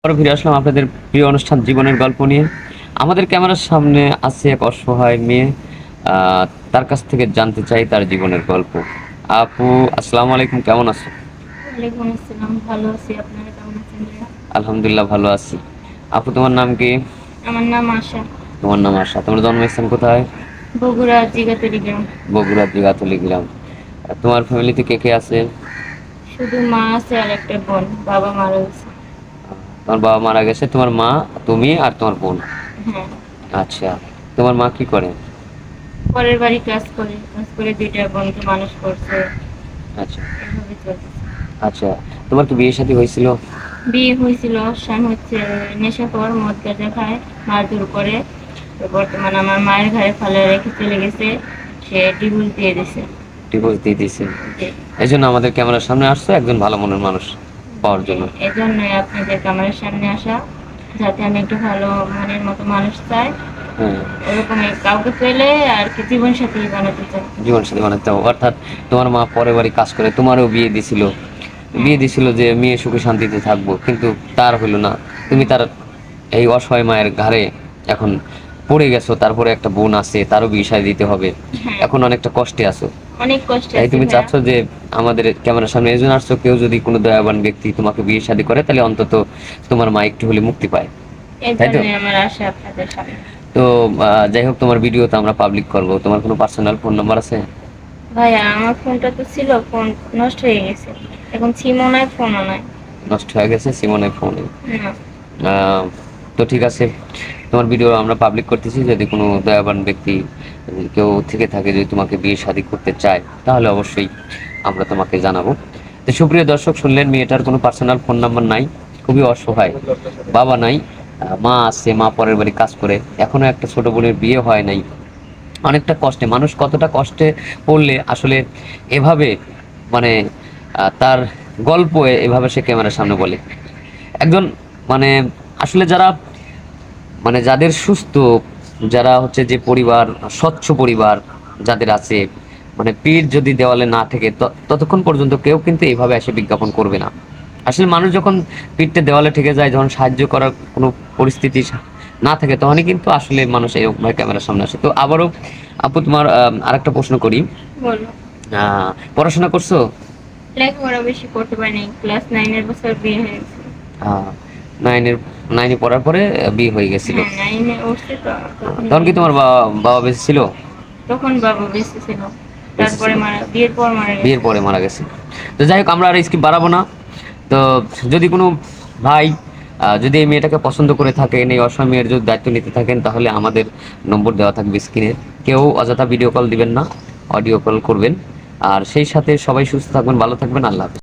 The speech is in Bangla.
ফিরে আসলাম আপনাদের প্রিয় অনুষ্ঠান জীবনের গল্প নিয়ে। আমাদের ক্যামেরার সামনে আছে এক অসহায় মেয়ে। তার কাছ থেকে জানতে চাই তার জীবনের গল্প। আপু, আসসালামু আলাইকুম, কেমন আছো? ওয়ালাইকুম আসসালাম। ভালো আছি। আপনারা কেমন আছেন ভাইয়া? আলহামদুলিল্লাহ, ভালো আছি। আপু, তোমার নাম কি? আমার নাম আশা। তোমার নাম আশা। তোমার জন্মস্থান কোথায়? বগুড়া জিগাতলি গ্রাম। বগুড়া জিগাতলি গ্রাম। তোমার ফ্যামিলিতে কে কে আছে? শুধু মা আছে আর একটা বোন, বাবা মারা গেছে। তোমার বাবা মারা গেছে, তোমার মা, তুমি আর তোমার বোন। হ্যাঁ। আচ্ছা, তোমার মা কি করে? পরের বাড়ি কাজ করে দুইটা বোনকে মানুষ করছে। আচ্ছা। এভাবে চলতেছে। আচ্ছা, তোমার কি বিয়ে শাদী হয়েছিল? বিয়ে হয়েছিল, স্বামী হচ্ছে নেশাখোর, মদ গাঁজা খায়, মারধর করে। তো বর্তমানে আমার মায়ের ঘরে ফেলে রেখে চলে গেছে। সে ডিভোর্স দিয়ে দিছে। ডিভোর্স দিয়ে দিয়েছে? জি। এই জন্য আমাদের ক্যামেরার সামনে আসছো একজন ভালো মনের মানুষ পাওয়ার জন্য। এজন্যই আপনাদের ক্যামেরার সামনে আসা, যাতে আমি একটু ভালো মনের মতো মানুষ চাই। হ্যাঁ, ওরকম কাউকে পেলে আর কি জীবন সাথী বানাতে চাই। জীবন সাথী বানাতে হবে। অর্থাৎ তোমার মা পরের বাড়ি কাজ করে, তোমারও বিয়ে দিছিল, হ্যাঁ। বিয়ে দিছিল যে মেয়ে সুখে শান্তিতে থাকবো, কিন্তু তার হইলো না। তুমি তার এই অসহায় মায়ের ঘাড়ে এখন পড়ে গেছো। তারপরে একটা বোন আছে, তারও বিয়ে শাদী দিতে হবে। হ্যাঁ, এখন অনেকটা কষ্টে আছো। অনেক কষ্টে তাই আছি তুমি ভাইয়া। চাচ্ছ যে আমাদের ক্যামেরার সামনে এই জন্য আসছো, কেউ যদি কোনো দয়াবান ব্যক্তি তোমাকে বিয়ে শাদী করে, তাহলে অন্তত তোমার মা একটু হলে মুক্তি পায়। এই তাই তো? জন্যই আমার আশা আপনাদের সামনে। তো যাই হোক, তোমার ভিডিও তো আমরা পাবলিক করব। তোমার কোনো পার্সোনাল ফোন নাম্বার আছে? ভাইয়া, আমার ফোনটা তো ছিল, ফোন নষ্ট হয়ে গেছে। এখন সিমও নাই, ফোনও নাই। নষ্ট হয়ে গেছে, সিমনের ফোনে? না। তো ঠিক আছে, তোমার ভিডিও আমরা পাবলিক করতেছি। যদি কোনো দয়াবান ব্যক্তি কেউ থেকে থাকে, যদি তোমাকে বিয়ে শাদী করতে চায়, তাহলে অবশ্যই আমরা তোমাকে জানাবো। তো সুপ্রিয় দর্শক, শুনলেন, মেয়েটার কোনো পার্সোনাল ফোন নাম্বার নাই, খুবই অসহায়, বাবা নাই, মা আছে, মা পরের বাড়ি কাজ করে, এখনো একটা ছোট বোনের বিয়ে হয় নাই। অনেকটা কষ্টে মানুষ, কতটা কষ্টে পড়লে আসলে এভাবে, মানে তার গল্প এভাবে সে ক্যামেরার সামনে বলে। একজন, মানে আসলে যারা, মানে যাদের সুস্থ, যারা হচ্ছে যে পরিবার, স্বচ্ছ পরিবার যাদের আছে, মানে পিঠ যদি দেওয়ালে না থেকে, ততক্ষণ পর্যন্ত কেউ কিন্তু এইভাবে এসে বিজ্ঞাপন করবে না। আসলে মানুষ যখন পিঠটা দেওয়ালে ঠেকে যায়, যখন সাহায্য করার কোনো পরিস্থিতি না থাকে, তখনই কিন্তু আসলে মানুষ এরকম ভাবে ক্যামেরার সামনে আসে। তো আবারও আপু, তোমার আরেকটা প্রশ্ন করি। বলো। পড়াশোনা করছো? লেখাপড়া বেশি করতে পারিনি, ক্লাস 9 বছর বিয়ে হয়ে গেছে। আহ, নাইনের নাইনে পড়ার পরে বিয়ে হয়ে গেছিল? হ্যাঁ, 9-এ উঠছে তো তখন তখন কি বিয়ে তোমার হয়েছে। বাবা বাবা বেঁচে ছিল? তখন বাবা বেঁচে ছিল। বেঁচে তারপরে ছিল, বিয়ের পর মারা বিয়ের গেছে। পরে মারা গেছে। তো যাই হোক, আমরা আর স্কিপ বাড়াবো না। তো যদি কোনো ভাই যদি এই মেয়েটাকে পছন্দ করে থাকেন, এই অসহায় মেয়ের যদি দায়িত্ব নিতে থাকেন, তাহলে আমাদের নম্বর দেওয়া থাকবে স্ক্রিনে। কেউ অযথা ভিডিও কল দিবেন না, অডিও কল করবেন। আর সেই সাথে সবাই সুস্থ থাকবেন, ভালো থাকবেন, আল্লাহ হাফেজ।